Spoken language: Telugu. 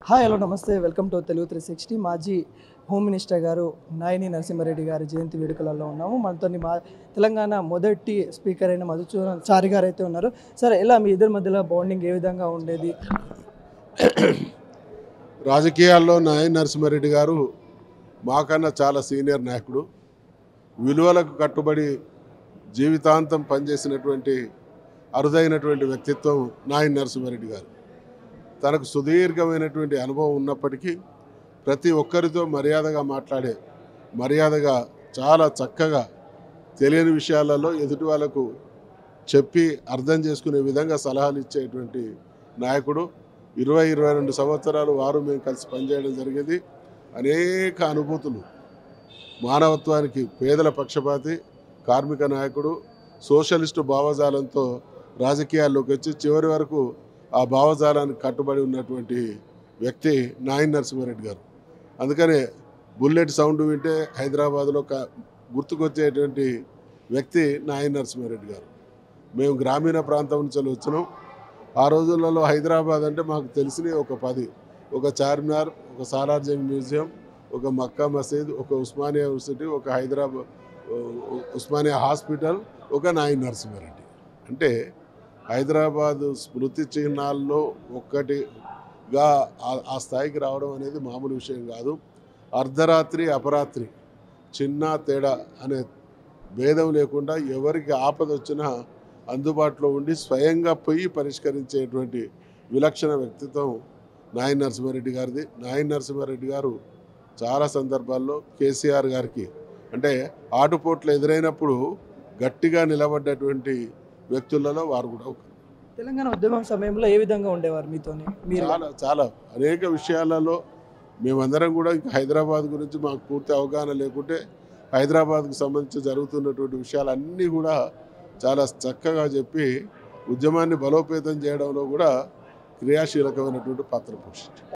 హాయ్ హలో నమస్తే వెల్కమ్ టు తెలుగు 360 మాజీ హోమ్ మినిస్టర్ గారు నాయిని నరసింహారెడ్డి గారి జయంతి వేడుకలలో ఉన్నాము. మనతో మా తెలంగాణ మొదటి స్పీకర్ అయిన మధుసూదన్ చారి గారు అయితే ఉన్నారు. సరే, ఎలా మీ ఇద్దరి మధ్యలో బాండింగ్ ఏ విధంగా ఉండేది? రాజకీయాల్లో నాయని నరసింహారెడ్డి గారు మాకన్నా చాలా సీనియర్ నాయకుడు. విలువలకు కట్టుబడి జీవితాంతం పనిచేసినటువంటి అరుదైనటువంటి వ్యక్తిత్వం నాయని నరసింహారెడ్డి గారు. తనకు సుదీర్ఘమైనటువంటి అనుభవం ఉన్నప్పటికీ ప్రతి ఒక్కరితో మర్యాదగా మాట్లాడే, మర్యాదగా చాలా చక్కగా తెలియని విషయాలలో ఎదుటి వాళ్ళకు చెప్పి అర్థం చేసుకునే విధంగా సలహాలు ఇచ్చేటువంటి నాయకుడు. 22 సంవత్సరాలు వారు మేము కలిసి పనిచేయడం జరిగేది. అనేక అనుభూతులు, మానవత్వానికి పేదల పక్షపాతి, కార్మిక నాయకుడు, సోషలిస్టు భావజాలంతో రాజకీయాల్లోకి వచ్చి చివరి వరకు ఆ భావజాలానికి కట్టుబడి ఉన్నటువంటి వ్యక్తి నాయని నరసింహారెడ్డి గారు. అందుకనే బుల్లెట్ సౌండ్ వింటే హైదరాబాద్లో గుర్తుకొచ్చేటువంటి వ్యక్తి నాయని నరసింహారెడ్డి గారు. మేము గ్రామీణ ప్రాంతం నుంచి వచ్చినాం. ఆ రోజులలో హైదరాబాద్ అంటే మాకు తెలిసిన ఒక 10, ఒక చార్మినార్, ఒక సాలార్జంగ్ మ్యూజియం, ఒక మక్కా మసీద్, ఒక ఉస్మానియా యూనివర్సిటీ, ఒక హైదరాబాద్ ఉస్మానియా హాస్పిటల్, ఒక నాయని నరసింహారెడ్డి. అంటే హైదరాబాద్ స్మృతి చిహ్నాల్లో ఒక్కటిగా ఆ స్థాయికి రావడం అనేది మామూలు విషయం కాదు. అర్ధరాత్రి అపరాత్రి చిన్న తేడా అనే భేదం లేకుండా ఎవరికి ఆపద వచ్చినా అందుబాటులో ఉండి స్వయంగా పోయి పరిష్కరించేటువంటి విలక్షణ వ్యక్తిత్వం నాయని నరసింహారెడ్డి గారిది. నాయని నరసింహారెడ్డి గారు చాలా సందర్భాల్లో కేసీఆర్ గారికి అంటే ఆటుపోట్లు ఎదురైనప్పుడు గట్టిగా నిలబడ్డటువంటి వ్యక్తులలో వారు కూడా ఒకరు. తెలంగాణ ఉద్యమం సమయంలో ఏ విధంగా ఉండేవారు మీతోని? చాలా చాలా అనేక విషయాలలో మేమందరం కూడా ఇంకా హైదరాబాద్ గురించి మాకు పూర్తి అవగాహన లేకుంటే హైదరాబాద్కు సంబంధించి జరుగుతున్నటువంటి విషయాలన్నీ కూడా చాలా చక్కగా చెప్పి ఉద్యమాన్ని బలోపేతం చేయడంలో కూడా క్రియాశీలకమైనటువంటి పాత్ర పోషించారు.